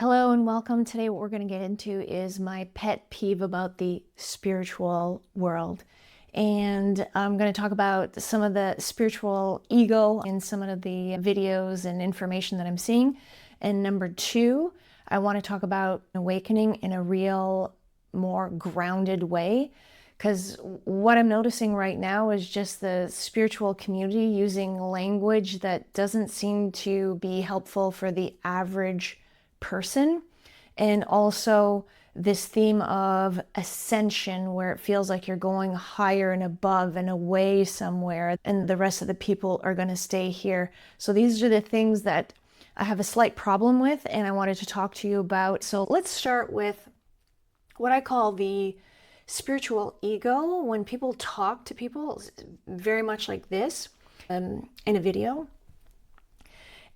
Hello and welcome. Today, what we're going to get into is my pet peeve about the spiritual world. And I'm going to talk about some of the spiritual ego in some of the videos and information that I'm seeing. And number two, I want to talk about awakening in a real, more grounded way. Because what I'm noticing right now is just the spiritual community using language that doesn't seem to be helpful for the average person. And also this theme of ascension, where it feels like you're going higher and above and away somewhere, and the rest of the people are going to stay here. So these are the things that I have a slight problem with, and I wanted to talk to you about. So let's start with what I call the spiritual ego. When people talk to people, very much like this in a video,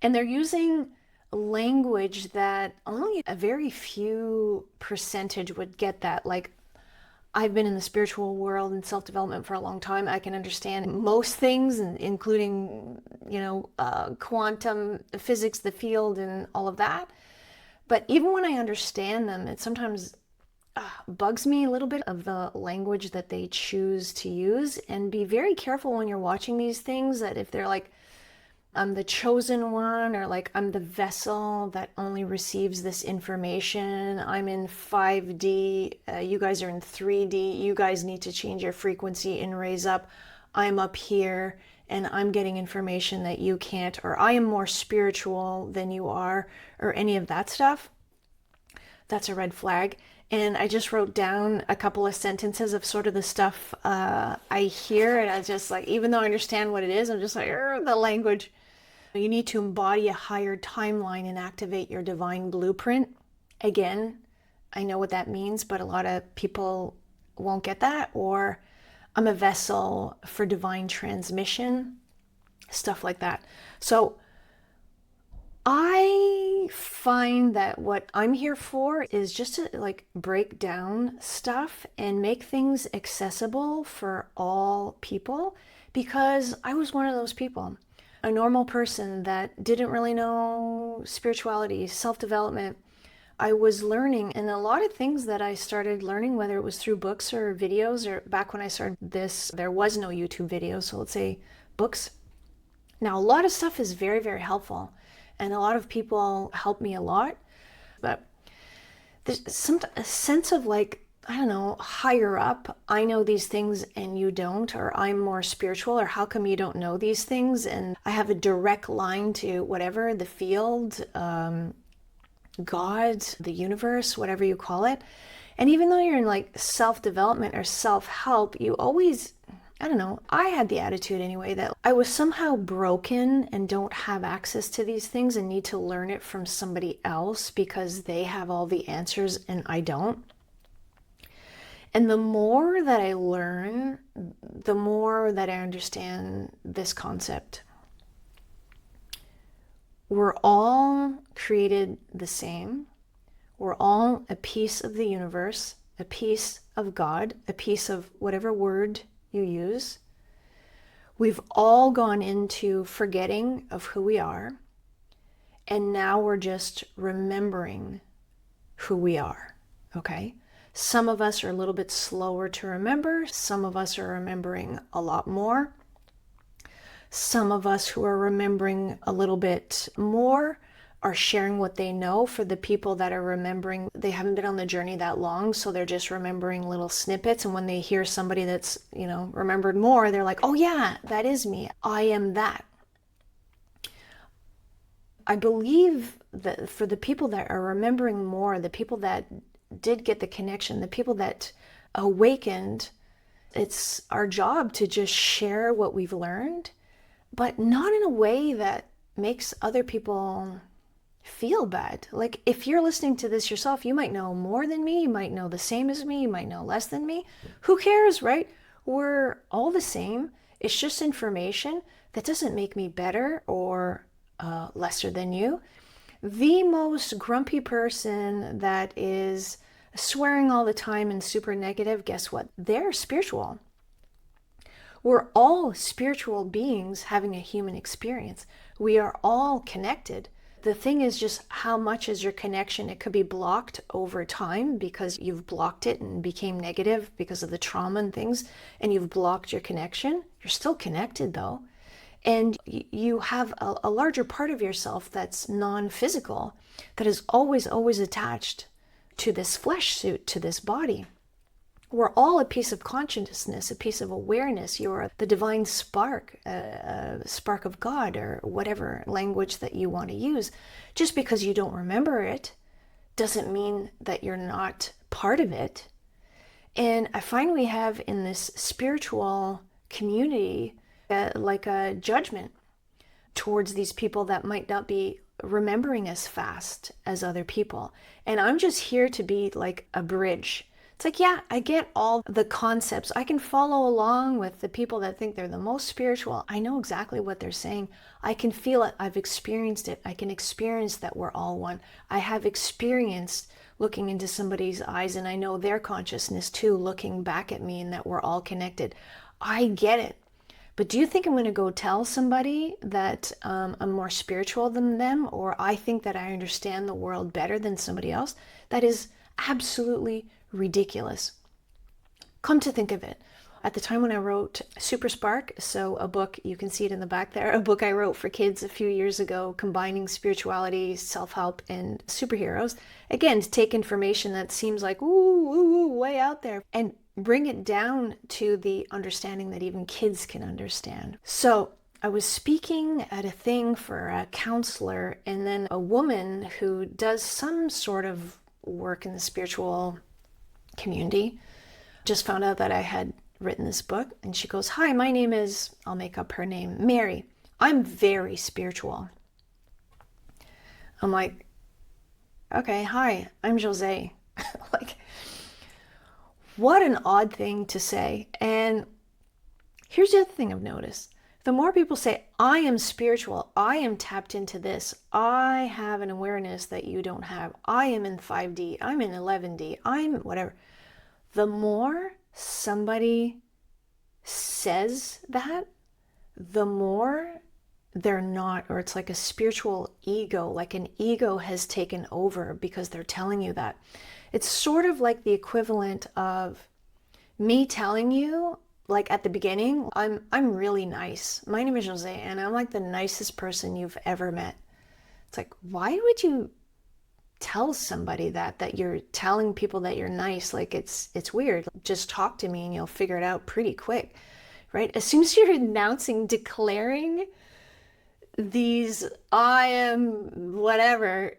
and they're using language that only a very few percentage would get that. Like, I've been in the spiritual world and self-development for a long time. I can understand most things, including, quantum physics, the field, and all of that. But even when I understand them, it sometimes bugs me a little bit of the language that they choose to use. And be very careful when you're watching these things, that if they're like, I'm the chosen one, or like, I'm the vessel that only receives this information. I'm in 5D, you guys are in 3D. You guys need to change your frequency and raise up. I'm up here and I'm getting information that you can't, or I am more spiritual than you are, or any of that stuff. That's a red flag. And I just wrote down a couple of sentences of sort of the stuff I hear, and I just like, even though I understand what it is, I'm just like, the language. You need to embody a higher timeline and activate your divine blueprint. Again, I know what that means, but a lot of people won't get that. Or I'm a vessel for divine transmission, stuff like that. So I find that what I'm here for is just to like break down stuff and make things accessible for all people, because I was one of those people, a normal person that didn't really know spirituality, self-development. I was learning, and a lot of things that I started learning, whether it was through books or videos, or back when I started this, there was no YouTube videos, so let's say books. Now, a lot of stuff is very, very helpful, and a lot of people help me a lot, but there's a sense of like, I don't know, higher up, I know these things and you don't, or I'm more spiritual, or how come you don't know these things? And I have a direct line to whatever, the field, God, the universe, whatever you call it. And even though you're in like self-development or self-help, you always, I don't know, I had the attitude anyway that I was somehow broken and don't have access to these things and need to learn it from somebody else because they have all the answers and I don't. And the more that I learn, the more that I understand this concept. We're all created the same. We're all a piece of the universe, a piece of God, a piece of whatever word you use. We've all gone into forgetting of who we are, and now we're just remembering who we are, okay? Some of us are a little bit slower to remember. Some of us are remembering a lot more. Some of us who are remembering a little bit more are sharing what they know. For the people that are remembering, they haven't been on the journey that long, so they're just remembering little snippets. And when they hear somebody that's, remembered more, they're like, oh yeah, that is me. I am that. I believe that for the people that are remembering more, the people that did get the connection, the people that awakened, it's our job to just share what we've learned, but not in a way that makes other people feel bad. Like, if you're listening to this yourself, you might know more than me, you might know the same as me, you might know less than me. Who cares, right? We're all the same. It's just information. That doesn't make me better or lesser than you. The most grumpy person that is swearing all the time and super negative, guess what? They're spiritual. We're all spiritual beings having a human experience. We are all connected. The thing is just how much is your connection. It could be blocked over time because you've blocked it and became negative because of the trauma and things, and you've blocked your connection. You're still connected though. And you have a larger part of yourself that's non-physical, that is always, always attached to this flesh suit, to this body. We're all a piece of consciousness, a piece of awareness. You're the divine spark, a spark of God, or whatever language that you want to use. Just because you don't remember it doesn't mean that you're not part of it. And I find we have in this spiritual community like a judgment towards these people that might not be remembering as fast as other people. And I'm just here to be like a bridge. It's like, yeah, I get all the concepts. I can follow along with the people that think they're the most spiritual. I know exactly what they're saying. I can feel it. I've experienced it. I can experience that we're all one. I have experienced looking into somebody's eyes, and I know their consciousness too, looking back at me, and that we're all connected. I get it. But do you think I'm going to go tell somebody that I'm more spiritual than them, or I think that I understand the world better than somebody else? That is absolutely ridiculous. Come to think of it, at the time when I wrote Super Spark, so a book, you can see it in the back there, a book I wrote for kids a few years ago, combining spirituality, self-help, and superheroes. Again, to take information that seems like, ooh, way out there, and bring it down to the understanding that even kids can understand. So I was speaking at a thing for a counselor, and then a woman who does some sort of work in the spiritual community just found out that I had written this book, and she goes, "Hi, my name is," I'll make up her name, "Mary. I'm very spiritual." I'm like, okay, hi, I'm Jose. Like, what an odd thing to say. And here's the other thing I've noticed. The more people say, I am spiritual, I am tapped into this, I have an awareness that you don't have, I am in 5D, I'm in 11D, I'm whatever. The more somebody says that, the more they're not, or it's like a spiritual ego, like an ego has taken over because they're telling you that. It's sort of like the equivalent of me telling you, like at the beginning, I'm really nice. My name is Jose, and I'm like the nicest person you've ever met. It's like, why would you tell somebody that you're telling people that you're nice? Like, it's weird. Just talk to me and you'll figure it out pretty quick, right? As soon as you're announcing, declaring these, I am whatever,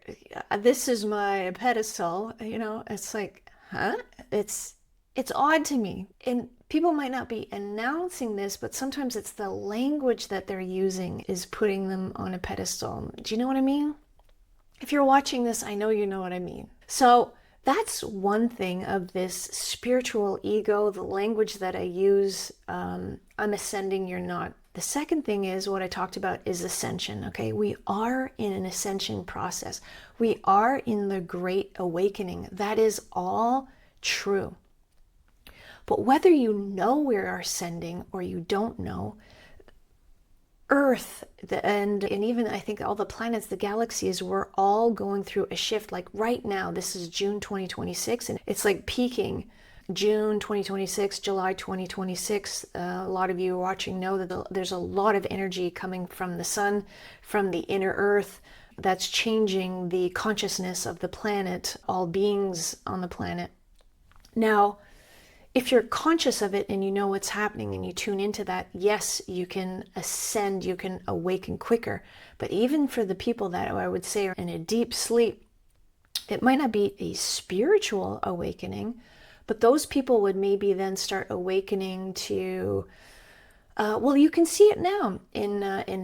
this is my pedestal, it's like, huh? It's odd to me. And people might not be announcing this, but sometimes it's the language that they're using is putting them on a pedestal. Do you know what I mean? If you're watching this, I know you know what I mean. So that's one thing of this spiritual ego, the language that I use. I'm ascending, you're not. The second thing is what I talked about is ascension, okay? We are in an ascension process. We are in the great awakening. That is all true. But whether you know we're ascending or you don't know, Earth and even I think all the planets, the galaxies, we're all going through a shift. Like right now, this is June 2026, and it's like peaking. June 2026, July 2026. A lot of you watching know that there's a lot of energy coming from the sun, from the inner Earth, that's changing the consciousness of the planet, all beings on the planet. Now, if you're conscious of it and you know what's happening and you tune into that, yes, you can ascend, you can awaken quicker. But even for the people that I would say are in a deep sleep, it might not be a spiritual awakening, but those people would maybe then start awakening to, well, you can see it now in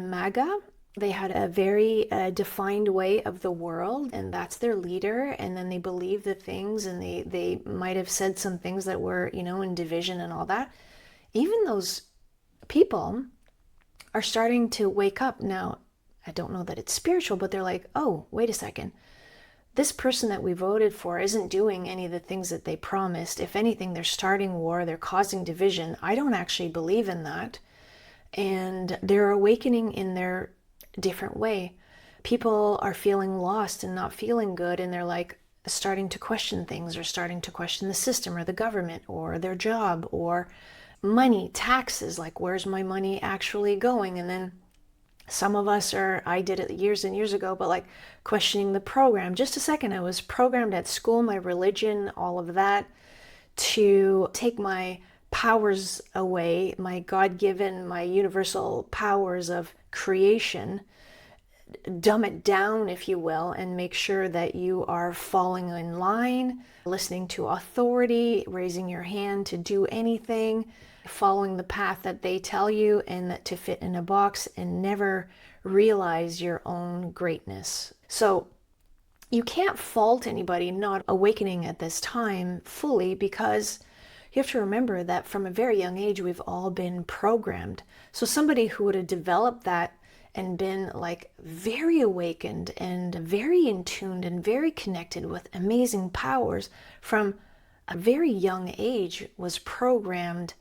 MAGA. They had a very defined way of the world, and that's their leader. And then they believe the things, and they might have said some things that were, in division and all that. Even those people are starting to wake up. Now, I don't know that it's spiritual, but they're like, oh, wait a second. This person that we voted for isn't doing any of the things that they promised. If anything, they're starting war, they're causing division. I don't actually believe in that. And they're awakening in their different way. People are feeling lost and not feeling good, and they're like starting to question things, or starting to question the system or the government or their job or money, taxes, like where's my money actually going? And then some of us are, I did it years and years ago, but like questioning the program. Just a second, I was programmed at school, my religion, all of that, to take my powers away, my God-given, my universal powers of creation, dumb it down, if you will, and make sure that you are falling in line, listening to authority, raising your hand to do anything, following the path that they tell you, and that to fit in a box, and never realize your own greatness. So you can't fault anybody not awakening at this time fully, because you have to remember that from a very young age, we've all been programmed. So somebody who would have developed that and been like very awakened and very in tuned and very connected with amazing powers from a very young age was programmed.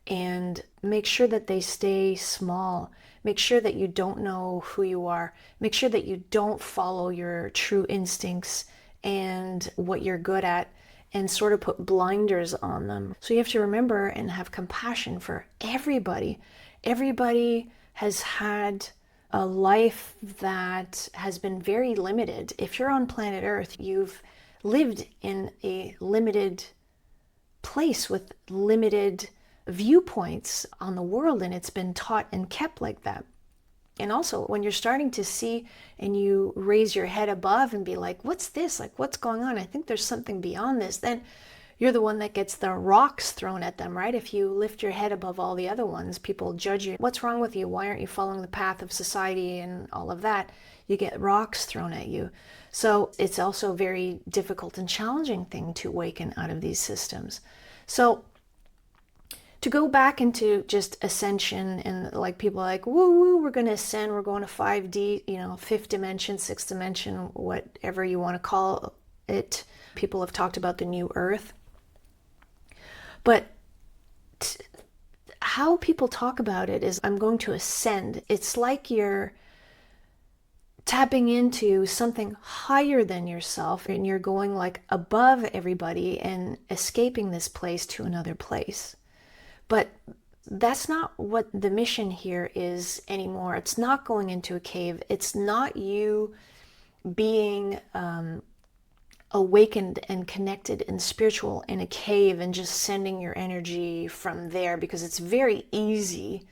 And make sure that they stay small. Make sure that you don't know who you are. Make sure that you don't follow your true instincts and what you're good at, and sort of put blinders on them. So you have to remember and have compassion for everybody. Everybody has had a life that has been very limited. If you're on planet Earth, you've lived in a limited place with limited viewpoints on the world, and it's been taught and kept like that. And also, when you're starting to see and you raise your head above and be like, what's this? Like, what's going on? I think there's something beyond this. Then you're the one that gets the rocks thrown at them, right? If you lift your head above all the other ones, people judge you. What's wrong with you? Why aren't you following the path of society and all of that? You get rocks thrown at you. So it's also a very difficult and challenging thing to awaken out of these systems. So to go back into just ascension, and like people are like, woo woo, we're going to ascend, we're going to 5D, fifth dimension, sixth dimension, whatever you want to call it. People have talked about the new earth. But how people talk about it is, I'm going to ascend. It's like you're tapping into something higher than yourself, and you're going like above everybody and escaping this place to another place. But that's not what the mission here is anymore. It's not going into a cave. It's not you being awakened and connected and spiritual in a cave and just sending your energy from there, because it's very easy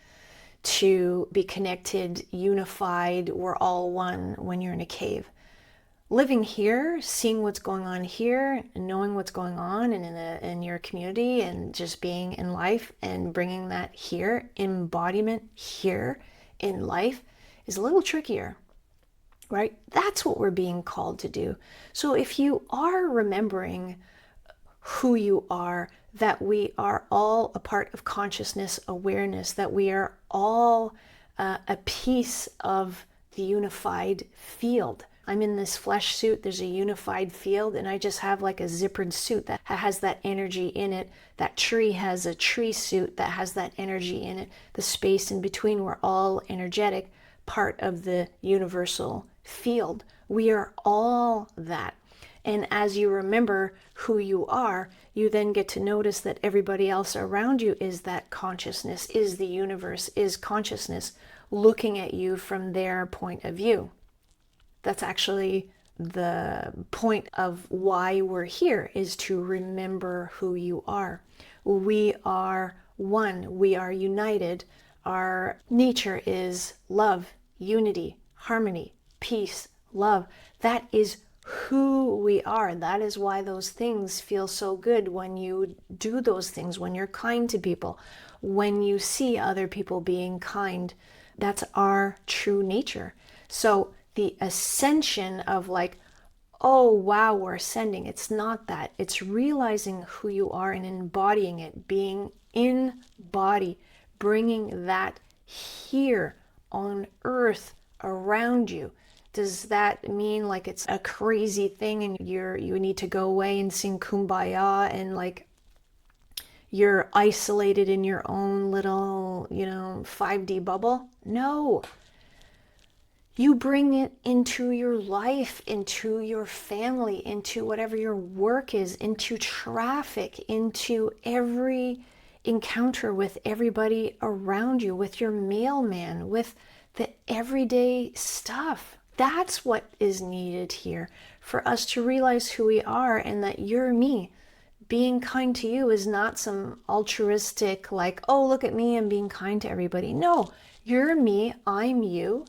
to be connected, unified, we're all one when you're in a cave. Living here, seeing what's going on here, and knowing what's going on in your community, and just being in life and bringing that here, embodiment here in life, is a little trickier, right? That's what we're being called to do. So if you are remembering who you are, that we are all a part of consciousness awareness, that we are all a piece of the unified field. I'm in this flesh suit, there's a unified field, and I just have like a zippered suit that has that energy in it. That tree has a tree suit that has that energy in it. The space in between, we're all energetic, part of the universal field. We are all that. And as you remember who you are, you then get to notice that everybody else around you is that consciousness, is the universe, is consciousness looking at you from their point of view. That's actually the point of why we're here, is to remember who you are. We are one. We are united. Our nature is love, unity, harmony, peace, love. That is who we are. That is why those things feel so good when you do those things, when you're kind to people, when you see other people being kind. That's our true nature. So the ascension of like, oh wow, we're ascending, it's not that. It's realizing who you are and embodying it, being in body, bringing that here on earth around you. Does that mean like it's a crazy thing and you need to go away and sing Kumbaya and like you're isolated in your own little 5D bubble? No. You bring it into your life, into your family, into whatever your work is, into traffic, into every encounter with everybody around you, with your mailman, with the everyday stuff. That's what is needed here, for us to realize who we are and that you're me. Being kind to you is not some altruistic, like, oh, look at me, I'm being kind to everybody. No, you're me, I'm you,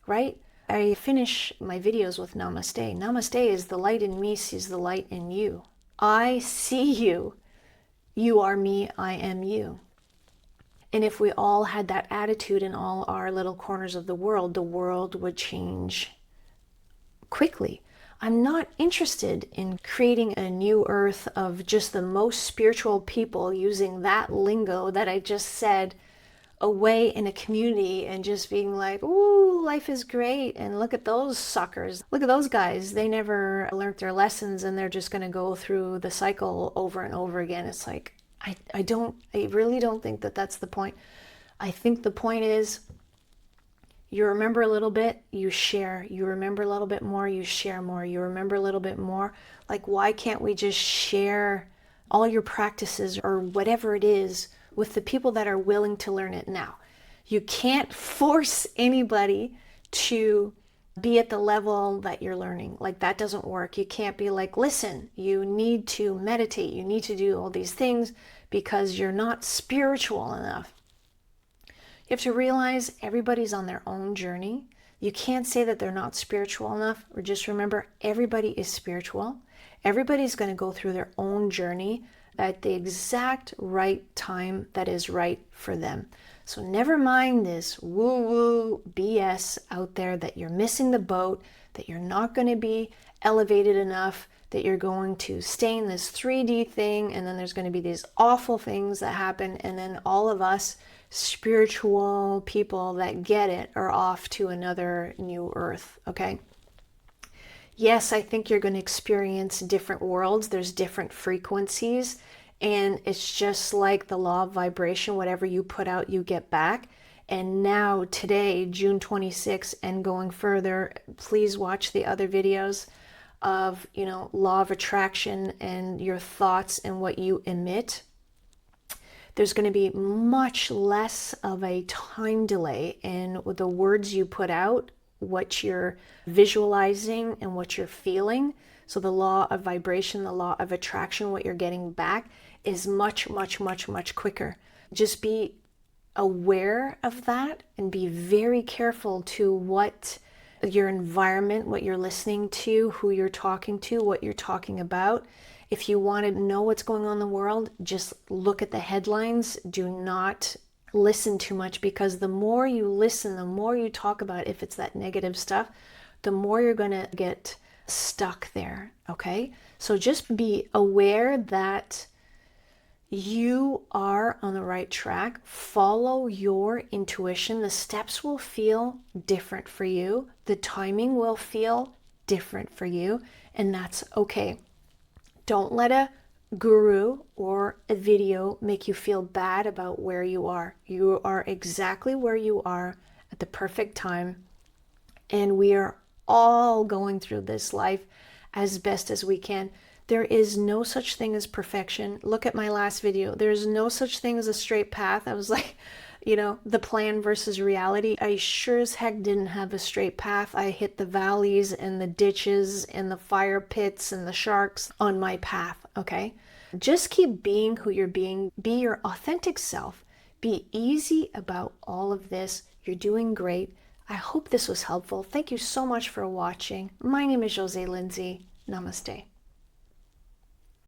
right? I finish my videos with namaste. Namaste is the light in me sees the light in you. I see you. You are me, I am you. And if we all had that attitude in all our little corners of the world would change quickly. I'm not interested in creating a new earth of just the most spiritual people using that lingo that I just said away in a community and just being like, ooh, life is great. And look at those suckers. Look at those guys. They never learned their lessons and they're just going to go through the cycle over and over again. It's like, I really don't think that that's the point. I think the point is, you remember a little bit, you share. You remember a little bit more, you share more. You remember a little bit more. Like, why can't we just share all your practices or whatever it is with the people that are willing to learn it now? You can't force anybody to be at the level that you're learning. Like, that doesn't work. You can't be like, listen, you need to meditate. You need to do all these things because you're not spiritual enough. You have to realize everybody's on their own journey. You can't say that they're not spiritual enough, or just remember everybody is spiritual. Everybody's going to go through their own journey at the exact right time that is right for them. So never mind this woo-woo BS out there that you're missing the boat, that you're not going to be elevated enough, that you're going to stay in this 3D thing, and then there's going to be these awful things that happen, and then all of us spiritual people that get it are off to another new earth, okay? Yes, I think you're going to experience different worlds. There's different frequencies, and it's just like the law of vibration. Whatever you put out, you get back. And now, today, June 26th, and going further, please watch the other videos of, law of attraction and your thoughts and what you emit. There's going to be much less of a time delay in the words you put out, what you're visualizing and what you're feeling. So the law of vibration, the law of attraction, what you're getting back is much, much, much, much quicker. Just be aware of that and be very careful to what your environment, what you're listening to, who you're talking to, what you're talking about. If you want to know what's going on in the world, just look at the headlines. Do not listen too much, because the more you listen, the more you talk about, if it's that negative stuff, the more you're going to get stuck there, okay? So just be aware that you are on the right track. Follow your intuition. The steps will feel different for you. The timing will feel different for you, and that's okay. Don't let a guru or a video make you feel bad about where you are. You are exactly where you are at the perfect time, and we are all going through this life as best as we can. There is no such thing as perfection. Look at my last video. There's no such thing as a straight path. I was like, the plan versus reality. I sure as heck didn't have a straight path. I hit the valleys and the ditches and the fire pits and the sharks on my path, okay? Just keep being who you're being. Be your authentic self. Be easy about all of this. You're doing great. I hope this was helpful. Thank you so much for watching. My name is Jose Lindsay. Namaste.